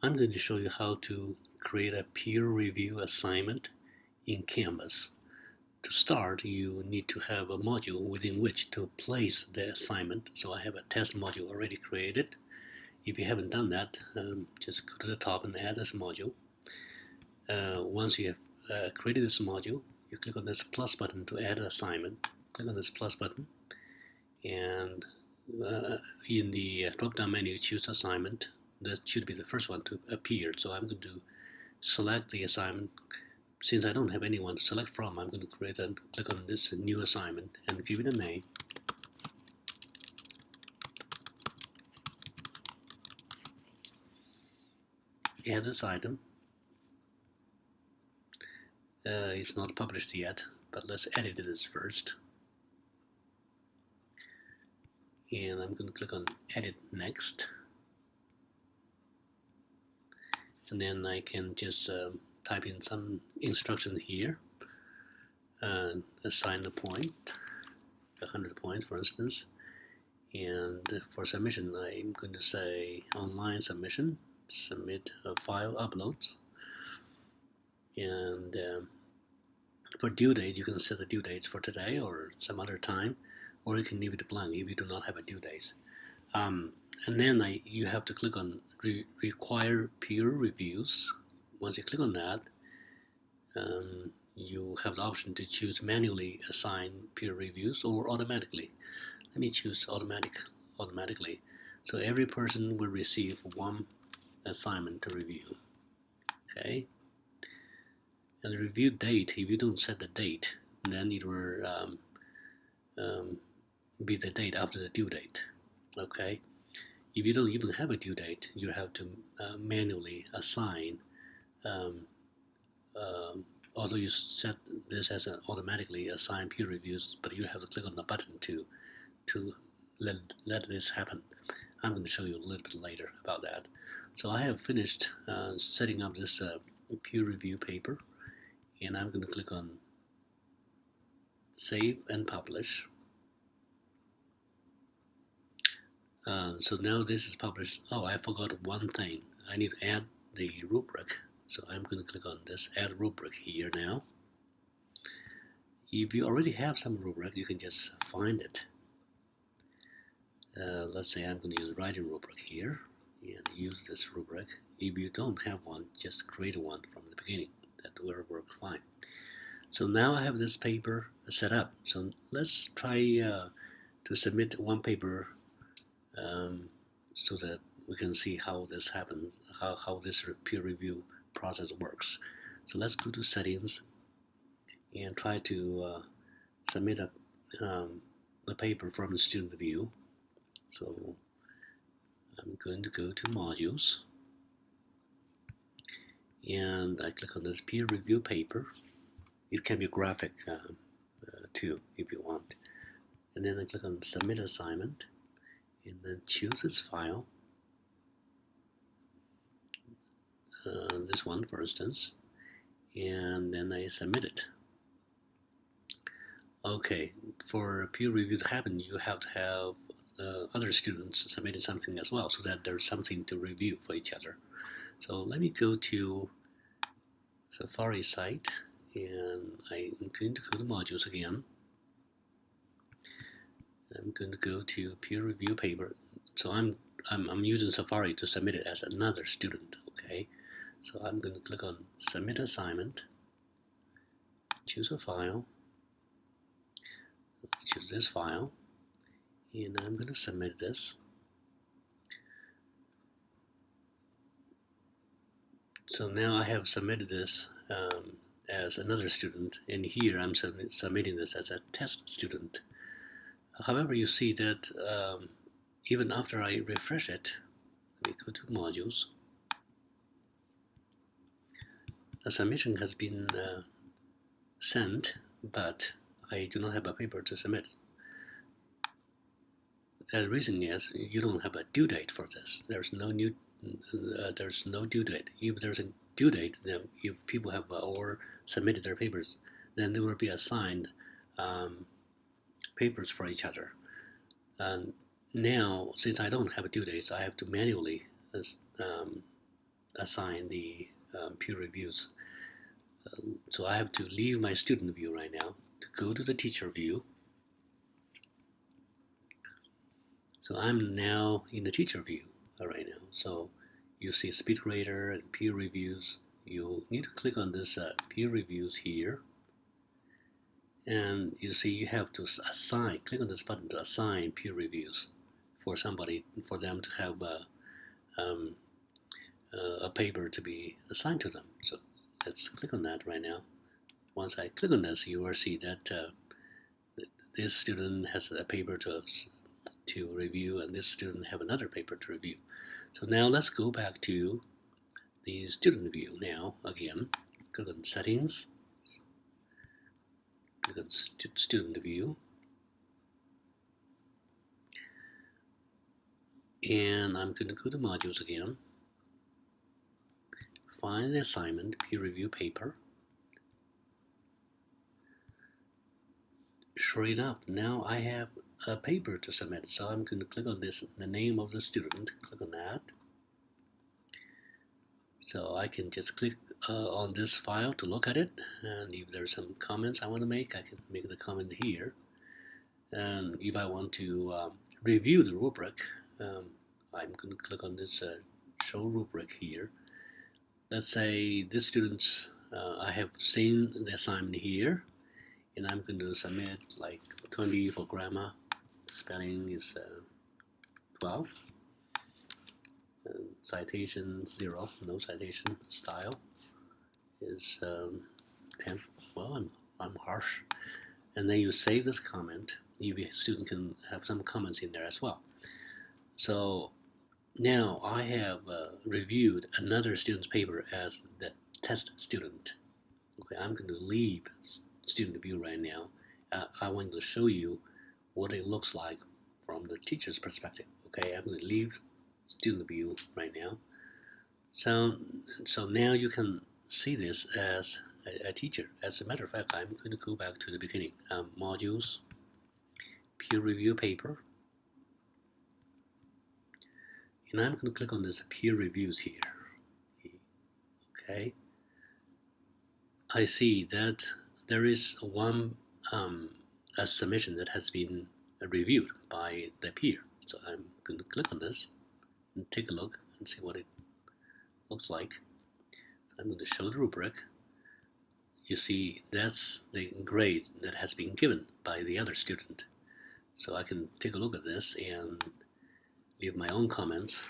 I'm going to show you how to create a peer review assignment in Canvas. To start, you need to have a module within which to place the assignment. So I have a test module already created. If you haven't done that, just go to the top and add this module. Once you have created this module, you click on this plus button to add an assignment. Click on this plus button, and in the drop-down menu, choose assignment. That should be the first one to appear. So I'm going to select the assignment. Since I don't have anyone to select from, I'm going to create and click on this new assignment and give it a name. Add this item. It's not published yet, but let's edit this first. And I'm going to click on Edit Next. And then I can just type in some instruction here. Assign the point, 100 points for instance. And for submission, I'm going to say online submission, submit a file uploads. And for due date, you can set the due dates for today or some other time, or you can leave it blank if you do not have a due date. And then you have to click on require peer reviews. Once you click on that, you have the option to choose manually assign peer reviews or automatically. Let me choose automatically. So every person will receive one assignment to review. Okay. And the review date, if you don't set the date, then it will be the date after the due date. Okay. If you don't even have a due date, you have to manually assign. Although you set this as an automatically assign peer reviews, but you have to click on the button to let this happen. I'm going to show you a little bit later about that. So I have finished setting up this peer review paper, and I'm going to click on Save and Publish. So now this is published. Oh, I forgot one thing. I need to add the rubric. So I'm going to click on this Add Rubric here now. If you already have some rubric, you can just find it. Let's say I'm going to use writing rubric here and use this rubric. If you don't have one, just create one from the beginning. That will work fine. So now I have this paper set up. So let's try to submit one paper so that we can see how this happens, how this peer review process works. So let's go to settings and try to submit the paper from the student view. So I'm going to go to modules and I click on this peer review paper. It can be graphic too if you want. And then I click on submit assignment and then choose this file. This one for instance, and then I submit it. Okay, for peer review to happen, you have to have other students submitting something as well, so that there's something to review for each other. So let me go to Safari site, and I'm going to go to modules again. I'm going to go to peer review paper. So I'm using Safari to submit it as another student. Okay. So I'm going to click on Submit Assignment, choose a file, let's choose this file, and I'm going to submit this. So now I have submitted this as another student, and here I'm submitting this as a test student. However, you see that even after I refresh it, let me go to Modules. A submission has been sent, but I do not have a paper to submit. The reason is you don't have a due date for this. There's no due date. If there's a due date, then if people have or submitted their papers, then they will be assigned papers for each other. And now, since I don't have a due date, I have to manually assign the peer reviews. So I have to leave my student view right now to go to the teacher view. So I'm now in the teacher view right now. So you see SpeedGrader and peer reviews. You need to click on this peer reviews here. And you see you have to assign, click on this button to assign peer reviews for somebody, for them to have a paper to be assigned to them. So let's click on that right now. Once I click on this, you will see that this student has a paper to review, and this student have another paper to review. So now let's go back to the student view now again. Click on settings, click on student view, and I'm going to go to modules again, find the assignment peer review paper. Sure enough, now I have a paper to submit, so I'm going to click on this, the name of the student, click on that. So I can just click on this file to look at it, and if there's some comments I want to make, I can make the comment here. And if I want to review the rubric, I'm going to click on this show rubric here. Let's say this student's, I have seen the assignment here, and I'm going to submit like 20 for grammar, spelling is 12, and citation 0, no citation, style is 10. Well, I'm harsh. And then you save this comment. Your student can have some comments in there as well. So now I have reviewed another student's paper as the test student. Okay, I'm going to leave student view right now. I want to show you what it looks like from the teacher's perspective. Okay, I'm going to leave student view right now. So now you can see this as a teacher. As a matter of fact, I'm going to go back to the beginning. Modules, peer review paper, and I'm going to click on this peer reviews here. Okay, I see that there is one a submission that has been reviewed by the peer. So I'm going to click on this and take a look and see what it looks like. So I'm going to show the rubric. You see that's the grade that has been given by the other student. So I can take a look at this and leave my own comments.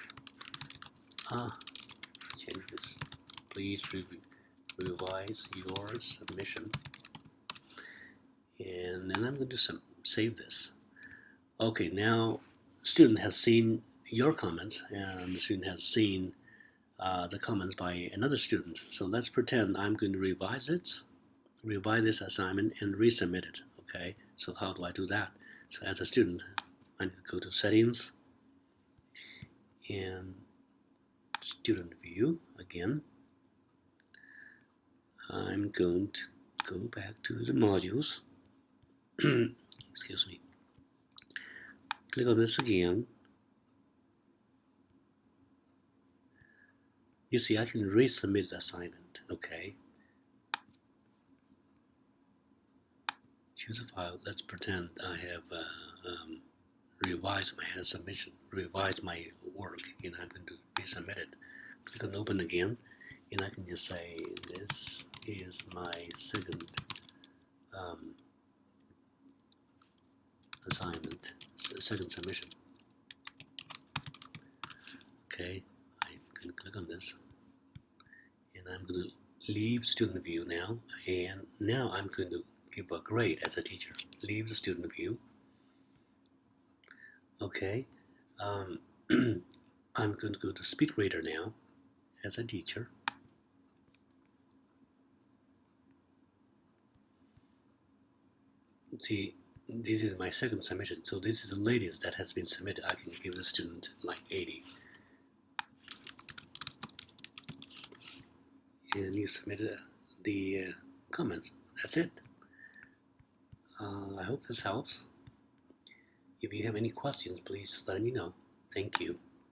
Change this. Please revise your submission. And then I'm going to save this. Okay, now student has seen your comments, and the student has seen the comments by another student. So let's pretend I'm going to revise this assignment and resubmit it. Okay, so how do I do that? So as a student, I need to go to settings and student view again. I'm going to go back to the modules. Excuse me. Click on this again. You see, I can resubmit the assignment. Okay. Choose a file. Let's pretend I have revised my submission, revised my work, and I'm going to resubmit it. Click on open again, and I can just say this is my second assignment, second submission. Okay, I'm going to click on this, and I'm going to leave student view now, and now I'm going to give a grade as a teacher. Leave the student view. Okay, I'm going to go to SpeedGrader now as a teacher. See, this is my second submission, so this is the latest that has been submitted. I can give the student like 80. And you submitted the comments. That's it. I hope this helps. If you have any questions, please let me know. Thank you.